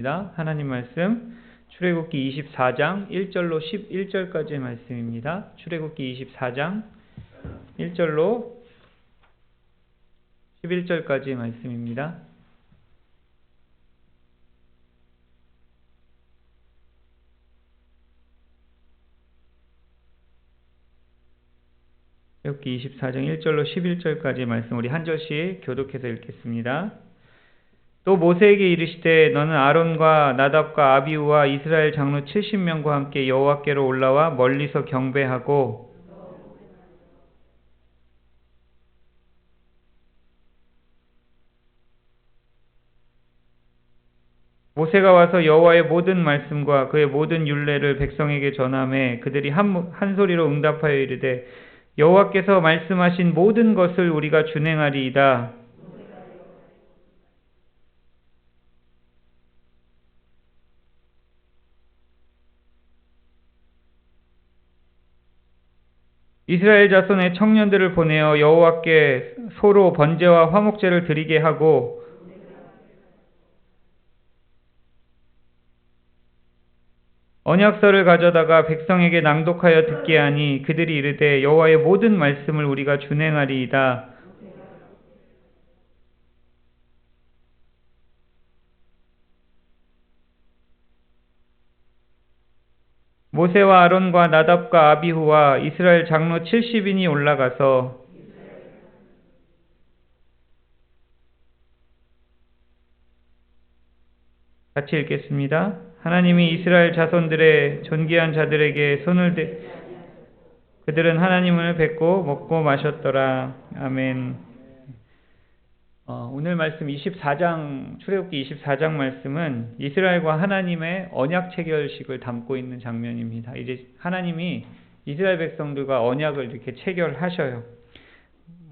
하나님 말씀 출애굽기 24장 1절로 11절까지의 말씀입니다. 출애굽기 24장 1절로 11절까지의 말씀입니다. 출애굽기 24장 1절로 11절까지의 말씀 우리 한 절씩 교독해서 읽겠습니다. 또 모세에게 이르시되 너는 아론과 나답과 아비후와 이스라엘 장로 70명과 함께 여호와께로 올라와 멀리서 경배하고 모세가 와서 여호와의 모든 말씀과 그의 모든 율례를 백성에게 전하매 그들이 한 소리로 응답하여 이르되 여호와께서 말씀하신 모든 것을 우리가 준행하리이다. 이스라엘 자손의 청년들을 보내어 여호와께 소로 번제와 화목제를 드리게 하고 언약서를 가져다가 백성에게 낭독하여 듣게 하니 그들이 이르되 여호와의 모든 말씀을 우리가 준행하리이다. 모세와 아론과 나답과 아비후와 이스라엘 장로 70인이 올라가서 같이 읽겠습니다. 하나님이 이스라엘 자손들의 존귀한 자들에게 손을 그들은 하나님을 뵙고 먹고 마셨더라. 아멘. 오늘 말씀 24장 출애굽기 24장 말씀은 이스라엘과 하나님의 언약 체결식을 담고 있는 장면입니다. 이제 하나님이 이스라엘 백성들과 언약을 이렇게 체결하셔요.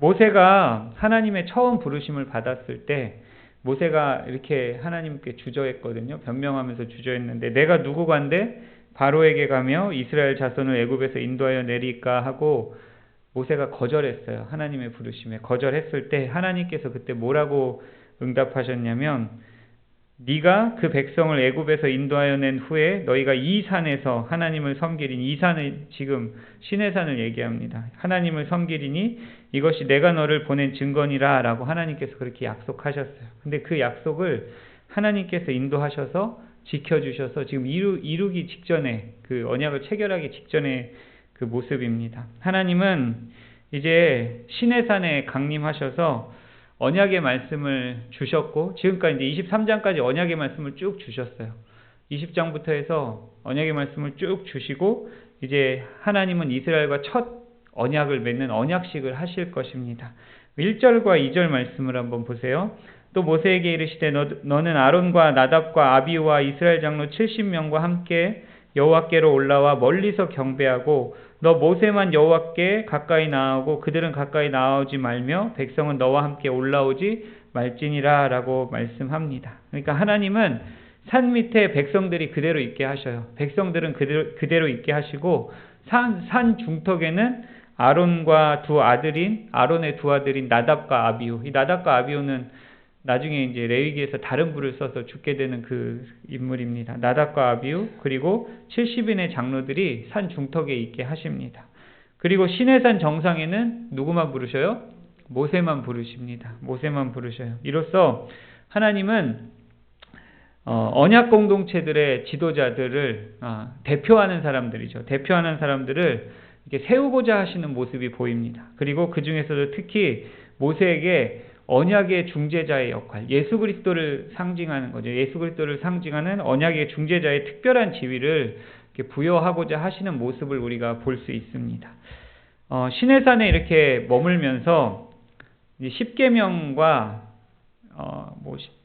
모세가 하나님의 처음 부르심을 받았을 때 모세가 이렇게 하나님께 주저했거든요. 변명하면서 주저했는데 내가 누구간데 바로에게 가며 이스라엘 자손을 애굽에서 인도하여 내릴까 하고 모세가 거절했어요. 하나님의 부르심에 거절했을 때 하나님께서 그때 뭐라고 응답하셨냐면 네가 그 백성을 애굽에서 인도하여 낸 후에 너희가 이 산에서 하나님을 섬기리니 이 산을 지금 시내산을 얘기합니다. 하나님을 섬기리니 이것이 내가 너를 보낸 증거니라 라고 하나님께서 그렇게 약속하셨어요. 근데 그 약속을 하나님께서 인도하셔서 지켜주셔서 지금 이루기 직전에 그 언약을 체결하기 직전에 그 모습입니다. 하나님은 이제 시내산에 강림하셔서 언약의 말씀을 주셨고 지금까지 이제 23장까지 언약의 말씀을 쭉 주셨어요. 20장부터 해서 언약의 말씀을 쭉 주시고 이제 하나님은 이스라엘과 첫 언약을 맺는 언약식을 하실 것입니다. 1절과 2절 말씀을 한번 보세요. 또 모세에게 이르시되 너는 아론과 나답과 아비후와 이스라엘 장로 70명과 함께 여호와께로 올라와 멀리서 경배하고 너 모세만 여호와께 가까이 나아오고 그들은 가까이 나아오지 말며 백성은 너와 함께 올라오지 말지니라 라고 말씀합니다. 그러니까 하나님은 산 밑에 백성들이 그대로 있게 하셔요. 백성들은 그대로 있게 하시고 산 중턱에는 아론의 두 아들인 나답과 아비후. 이 나답과 아비후는 나중에 이제 레위기에서 다른 부를 써서 죽게 되는 그 인물입니다. 나답과 아비후 그리고 70인의 장로들이 산 중턱에 있게 하십니다. 그리고 시내산 정상에는 누구만 부르셔요? 모세만 부르십니다. 모세만 부르셔요. 이로써 하나님은 언약 공동체들의 지도자들을 대표하는 사람들이죠. 대표하는 사람들을 이렇게 세우고자 하시는 모습이 보입니다. 그리고 그 중에서도 특히 모세에게 언약의 중재자의 역할, 예수 그리스도를 상징하는 거죠. 예수 그리스도를 상징하는 언약의 중재자의 특별한 지위를 이렇게 부여하고자 하시는 모습을 우리가 볼 수 있습니다. 시내산에 이렇게 머물면서 10계명과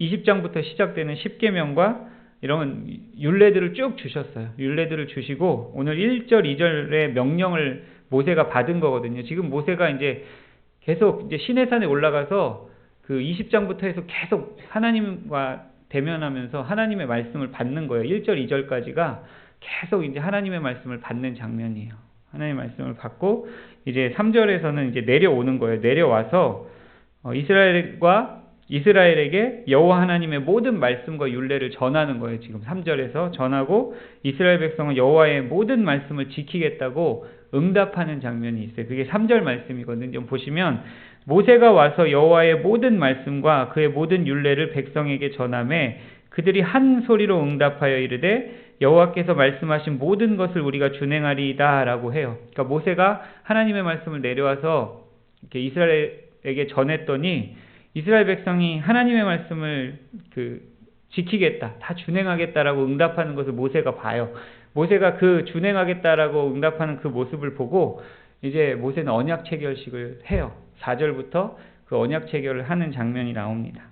20장부터 시작되는 10계명과 이런 율례들을 쭉 주셨어요. 율례들을 주시고 오늘 1절, 2절의 명령을 모세가 받은 거거든요. 지금 모세가 이제 계속 이제 시내산에 올라가서 그 20장부터 해서 계속 하나님과 대면하면서 하나님의 말씀을 받는 거예요. 1절, 2절까지가 계속 이제 하나님의 말씀을 받는 장면이에요. 하나님의 말씀을 받고 이제 3절에서는 이제 내려오는 거예요. 내려와서 이스라엘과 이스라엘에게 여호와 하나님의 모든 말씀과 율례를 전하는 거예요. 지금 3절에서 전하고 이스라엘 백성은 여호와의 모든 말씀을 지키겠다고 응답하는 장면이 있어요. 그게 3절 말씀이거든요. 좀 보시면 모세가 와서 여호와의 모든 말씀과 그의 모든 율례를 백성에게 전하매 그들이 한 소리로 응답하여 이르되 여호와께서 말씀하신 모든 것을 우리가 준행하리이다 라고 해요. 그러니까 모세가 하나님의 말씀을 내려와서 이렇게 이스라엘에게 전했더니 이스라엘 백성이 하나님의 말씀을 지키겠다, 다 준행하겠다라고 응답하는 것을 모세가 봐요. 모세가 그 준행하겠다라고 응답하는 그 모습을 보고 이제 모세는 언약 체결식을 해요. 4절부터 그 언약 체결을 하는 장면이 나옵니다.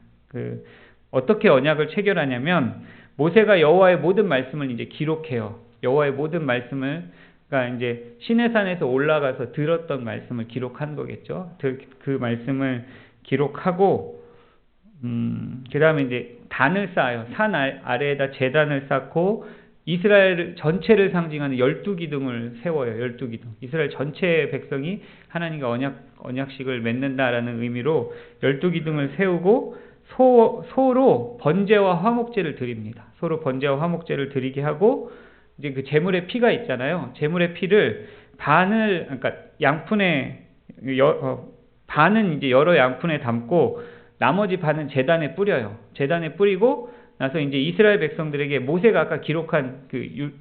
어떻게 언약을 체결하냐면 모세가 여호와의 모든 말씀을 이제 기록해요. 여호와의 모든 말씀을 그러니까 이제 시내산에서 올라가서 들었던 말씀을 기록한 거겠죠. 그 말씀을 기록하고 그 다음에 이제 단을 쌓아요. 산 아래에다 제단을 쌓고 이스라엘 전체를 상징하는 12기둥을 세워요. 12기둥. 이스라엘 전체 백성이 하나님과 언약식을 맺는다라는 의미로 12기둥을 세우고 소로 번제와 화목제를 드립니다. 소로 번제와 화목제를 드리게 하고 이제 그 제물의 피가 있잖아요. 제물의 피를 그러니까 양푼에 반은 이제 여러 양푼에 담고 나머지 반은 제단에 뿌려요. 제단에 뿌리고 나서 이제 이스라엘 백성들에게 모세가 아까 기록한 그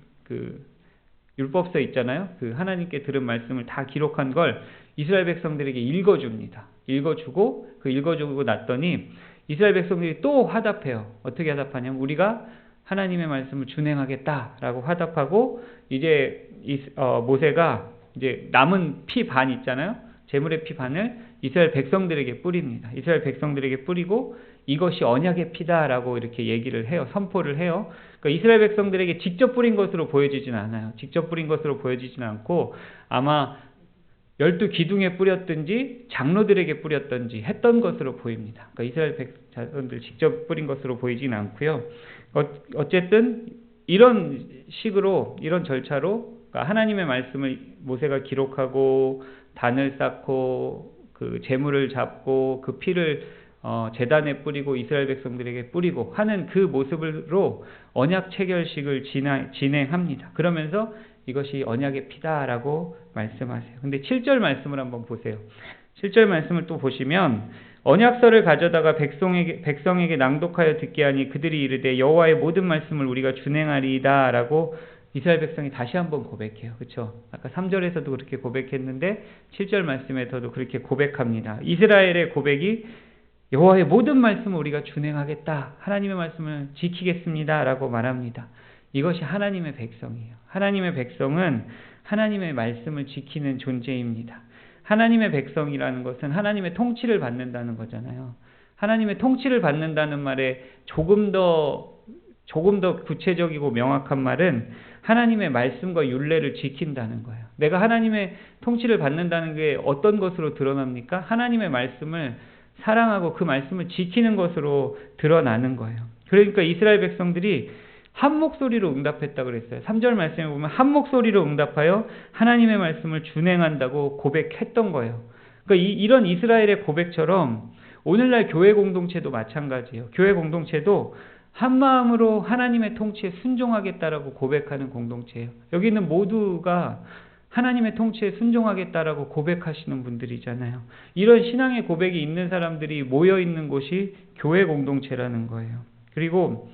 율법서 있잖아요. 그 하나님께 들은 말씀을 다 기록한 걸 이스라엘 백성들에게 읽어줍니다. 읽어주고 읽어주고 났더니 이스라엘 백성들이 또 화답해요. 어떻게 화답하냐면 우리가 하나님의 말씀을 준행하겠다라고 화답하고 이제 모세가 이제 남은 피 반 있잖아요. 제물의 피 반을 이스라엘 백성들에게 뿌립니다. 이스라엘 백성들에게 뿌리고 이것이 언약의 피다라고 이렇게 얘기를 해요. 선포를 해요. 그러니까 이스라엘 백성들에게 직접 뿌린 것으로 보여지진 않아요. 직접 뿌린 것으로 보여지진 않고 아마 12기둥에 뿌렸든지 장로들에게 뿌렸든지 했던 것으로 보입니다. 그러니까 이스라엘 백성들 직접 뿌린 것으로 보이진 않고요. 어쨌든 이런 식으로 이런 절차로 그러니까 하나님의 말씀을 모세가 기록하고 단을 쌓고 그 제물을 잡고 그 피를 제단에 뿌리고 이스라엘 백성들에게 뿌리고 하는 그 모습으로 언약 체결식을 진행합니다. 그러면서 이것이 언약의 피다라고 말씀하세요. 근데 7절 말씀을 한번 보세요. 7절 말씀을 또 보시면 언약서를 가져다가 백성에게 낭독하여 듣게 하니 그들이 이르되 여호와의 모든 말씀을 우리가 준행하리이다 라고 이스라엘 백성이 다시 한번 고백해요. 그렇죠? 아까 3절에서도 그렇게 고백했는데 7절 말씀에서도 그렇게 고백합니다. 이스라엘의 고백이 여호와의 모든 말씀을 우리가 준행하겠다. 하나님의 말씀을 지키겠습니다. 라고 말합니다. 이것이 하나님의 백성이에요. 하나님의 백성은 하나님의 말씀을 지키는 존재입니다. 하나님의 백성이라는 것은 하나님의 통치를 받는다는 거잖아요. 하나님의 통치를 받는다는 말에 조금 더 구체적이고 명확한 말은 하나님의 말씀과 율례를 지킨다는 거예요. 내가 하나님의 통치를 받는다는 게 어떤 것으로 드러납니까? 하나님의 말씀을 사랑하고 그 말씀을 지키는 것으로 드러나는 거예요. 그러니까 이스라엘 백성들이 한 목소리로 응답했다고 그랬어요. 3절 말씀에 보면 한 목소리로 응답하여 하나님의 말씀을 준행한다고 고백했던 거예요. 그러니까 이런 이스라엘의 고백처럼 오늘날 교회 공동체도 마찬가지예요. 교회 공동체도 한 마음으로 하나님의 통치에 순종하겠다라고 고백하는 공동체예요. 여기 있는 모두가 하나님의 통치에 순종하겠다라고 고백하시는 분들이잖아요. 이런 신앙의 고백이 있는 사람들이 모여있는 곳이 교회 공동체라는 거예요. 그리고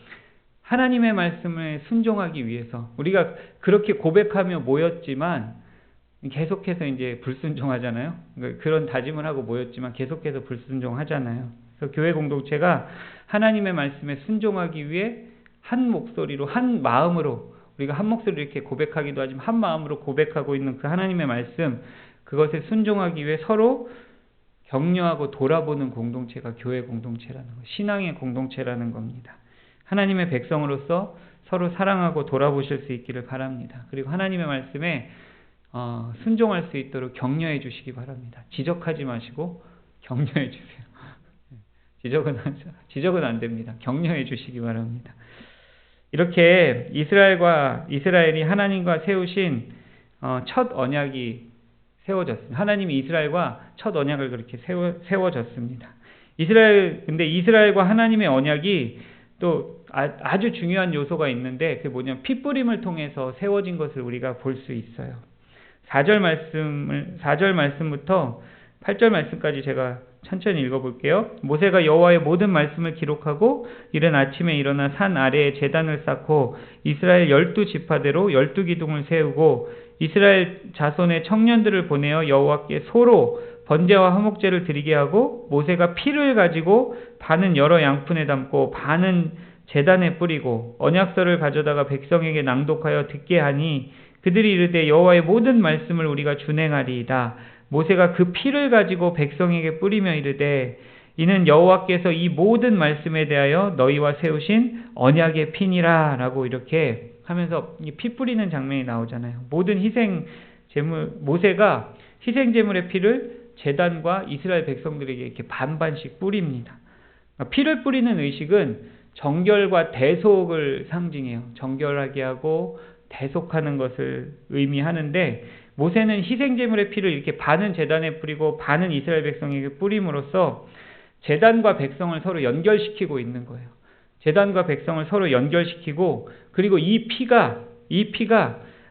하나님의 말씀에 순종하기 위해서 우리가 그렇게 고백하며 모였지만 계속해서 이제 불순종하잖아요. 그런 다짐을 하고 모였지만 계속해서 불순종하잖아요. 그래서 교회 공동체가 하나님의 말씀에 순종하기 위해 한 목소리로 한 마음으로 우리가 한 목소리로 이렇게 고백하기도 하지만 한 마음으로 고백하고 있는 그 하나님의 말씀 그것에 순종하기 위해 서로 격려하고 돌아보는 공동체가 교회 공동체라는 거, 신앙의 공동체라는 겁니다. 하나님의 백성으로서 서로 사랑하고 돌아보실 수 있기를 바랍니다. 그리고 하나님의 말씀에 순종할 수 있도록 격려해 주시기 바랍니다. 지적하지 마시고 격려해 주세요. 지적은 안 됩니다. 격려해 주시기 바랍니다. 이렇게 이스라엘이 하나님과 세우신 첫 언약이 세워졌습니다. 하나님이 이스라엘과 첫 언약을 그렇게 세워졌습니다. 근데 이스라엘과 하나님의 언약이 또 아주 중요한 요소가 있는데, 그게 뭐냐면 핏부림을 통해서 세워진 것을 우리가 볼 수 있어요. 4절 말씀부터 8절 말씀까지 제가 천천히 읽어볼게요. 모세가 여호와의 모든 말씀을 기록하고 이른 아침에 일어나 산 아래에 제단을 쌓고 이스라엘 12지파대로 12기둥을 세우고 이스라엘 자손의 청년들을 보내어 여호와께 소로 번제와 화목제를 드리게 하고, 모세가 피를 가지고 반은 여러 양푼에 담고 반은 제단에 뿌리고 언약서를 가져다가 백성에게 낭독하여 듣게 하니 그들이 이르되 여호와의 모든 말씀을 우리가 준행하리이다. 모세가 그 피를 가지고 백성에게 뿌리며 이르되 이는 여호와께서 이 모든 말씀에 대하여 너희와 세우신 언약의 피니라 라고 이렇게 하면서 이 피 뿌리는 장면이 나오잖아요. 모든 희생 제물, 모세가 희생 제물의 피를 제단과 이스라엘 백성들에게 이렇게 반반씩 뿌립니다. 피를 뿌리는 의식은 정결과 대속을 상징해요. 정결하게 하고 대속하는 것을 의미하는데, 모세는 희생 제물의 피를 이렇게 반은 제단에 뿌리고 반은 이스라엘 백성에게 뿌림으로써 제단과 백성을 서로 연결시키고 있는 거예요. 제단과 백성을 서로 연결시키고, 그리고 이 피가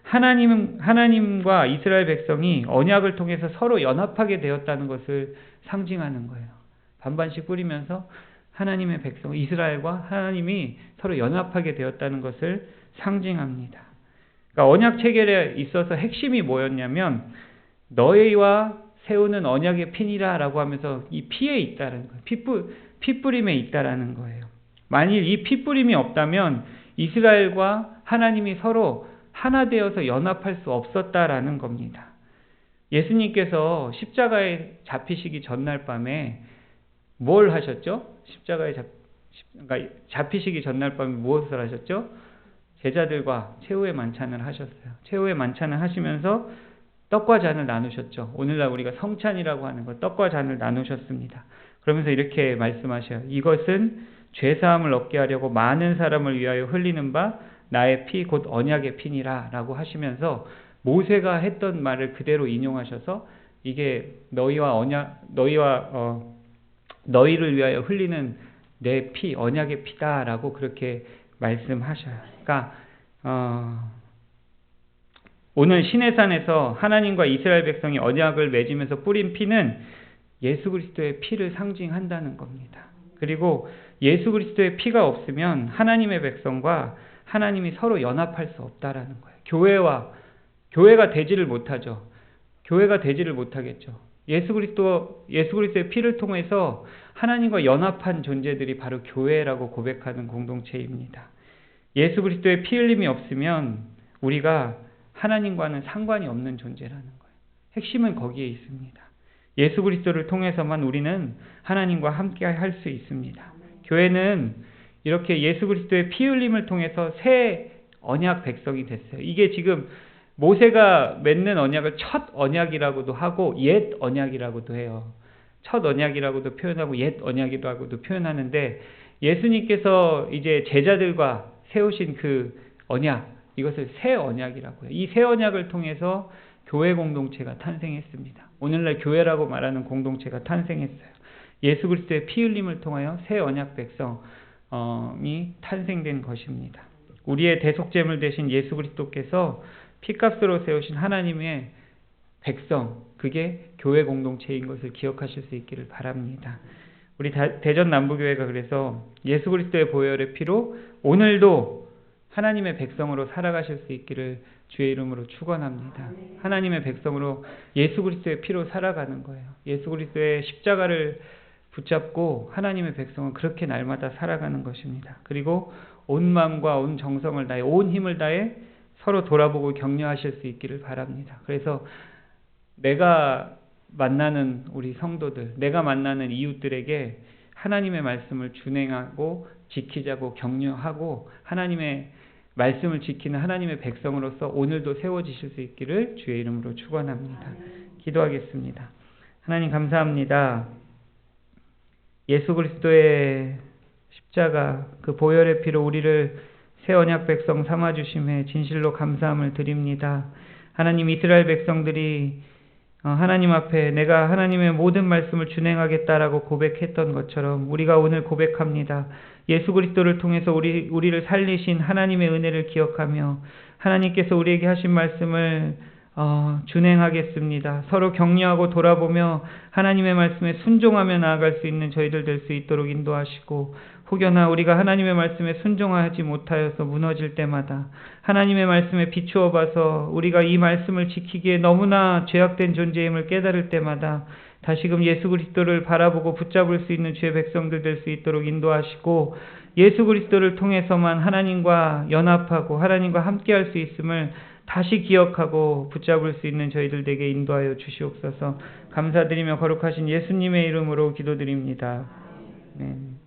하나님과 이스라엘 백성이 언약을 통해서 서로 연합하게 되었다는 것을 상징하는 거예요. 반반씩 뿌리면서 하나님의 백성, 이스라엘과 하나님이 서로 연합하게 되었다는 것을 상징합니다. 그러니까 언약 체결에 있어서 핵심이 뭐였냐면 너희와 세우는 언약의 피니라 라고 하면서 이 피에 있다는 거예요. 피뿌림에 있다라는 거예요. 만일 이 피뿌림이 없다면 이스라엘과 하나님이 서로 하나 되어서 연합할 수 없었다라는 겁니다. 예수님께서 십자가에 잡히시기 전날 밤에 뭘 하셨죠? 잡히시기 전날 밤에 무엇을 하셨죠? 제자들과 최후의 만찬을 하셨어요. 최후의 만찬을 하시면서 떡과 잔을 나누셨죠. 오늘날 우리가 성찬이라고 하는 것, 떡과 잔을 나누셨습니다. 그러면서 이렇게 말씀하셔요. 이것은 죄사함을 얻게 하려고 많은 사람을 위하여 흘리는 바 나의 피 곧 언약의 피니라 라고 하시면서 모세가 했던 말을 그대로 인용하셔서 이게 너희를 위하여 흘리는 내 피, 언약의 피다라고 그렇게 말씀하셔요. 그러니까 오늘 시내산에서 하나님과 이스라엘 백성이 언약을 맺으면서 뿌린 피는 예수 그리스도의 피를 상징한다는 겁니다. 그리고 예수 그리스도의 피가 없으면 하나님의 백성과 하나님이 서로 연합할 수 없다라는 거예요. 교회가 되지를 못하죠. 교회가 되지를 못하겠죠. 예수 그리스도의 피를 통해서 하나님과 연합한 존재들이 바로 교회라고 고백하는 공동체입니다. 예수 그리스도의 피 흘림이 없으면 우리가 하나님과는 상관이 없는 존재라는 거예요. 핵심은 거기에 있습니다. 예수 그리스도를 통해서만 우리는 하나님과 함께 할 수 있습니다. 교회는 이렇게 예수 그리스도의 피 흘림을 통해서 새 언약 백성이 됐어요. 이게 지금 모세가 맺는 언약을 첫 언약이라고도 하고 옛 언약이라고도 해요. 첫 언약이라고도 표현하고 옛 언약이라고도 표현하는데, 예수님께서 이제 제자들과 세우신 그 언약, 이것을 새 언약이라고 해요. 이 새 언약을 통해서 교회 공동체가 탄생했습니다. 오늘날 교회라고 말하는 공동체가 탄생했어요. 예수 그리스도의 피 흘림을 통하여 새 언약 백성이 탄생된 것입니다. 우리의 대속제물 되신 예수 그리스도께서 피값으로 세우신 하나님의 백성, 그게 교회 공동체인 것을 기억하실 수 있기를 바랍니다. 우리 대전 남부교회가 그래서 예수 그리스도의 보혈의 피로 오늘도 하나님의 백성으로 살아가실 수 있기를 주의 이름으로 축원합니다. 하나님의 백성으로 예수 그리스도의 피로 살아가는 거예요. 예수 그리스도의 십자가를 붙잡고 하나님의 백성은 그렇게 날마다 살아가는 것입니다. 그리고 온 마음과 온 정성을 다해, 온 힘을 다해 서로 돌아보고 격려하실 수 있기를 바랍니다. 그래서 내가 만나는 우리 성도들, 내가 만나는 이웃들에게 하나님의 말씀을 준행하고 지키자고 격려하고 하나님의 말씀을 지키는 하나님의 백성으로서 오늘도 세워지실 수 있기를 주의 이름으로 축원합니다. 기도하겠습니다. 하나님 감사합니다. 예수 그리스도의 십자가, 그 보혈의 피로 우리를 새 언약 백성 삼아주심에 진실로 감사함을 드립니다. 하나님, 이스라엘 백성들이 하나님 앞에 내가 하나님의 모든 말씀을 준행하겠다라고 고백했던 것처럼 우리가 오늘 고백합니다. 예수 그리스도를 통해서 우리를 살리신 하나님의 은혜를 기억하며 하나님께서 우리에게 하신 말씀을 준행하겠습니다. 서로 격려하고 돌아보며 하나님의 말씀에 순종하며 나아갈 수 있는 저희들 될 수 있도록 인도하시고, 혹여나 우리가 하나님의 말씀에 순종하지 못하여서 무너질 때마다 하나님의 말씀에 비추어 봐서 우리가 이 말씀을 지키기에 너무나 죄악된 존재임을 깨달을 때마다 다시금 예수 그리스도를 바라보고 붙잡을 수 있는 주의 백성들 될 수 있도록 인도하시고, 예수 그리스도를 통해서만 하나님과 연합하고 하나님과 함께할 수 있음을 다시 기억하고 붙잡을 수 있는 저희들 되게 인도하여 주시옵소서. 감사드리며 거룩하신 예수님의 이름으로 기도드립니다. 아멘.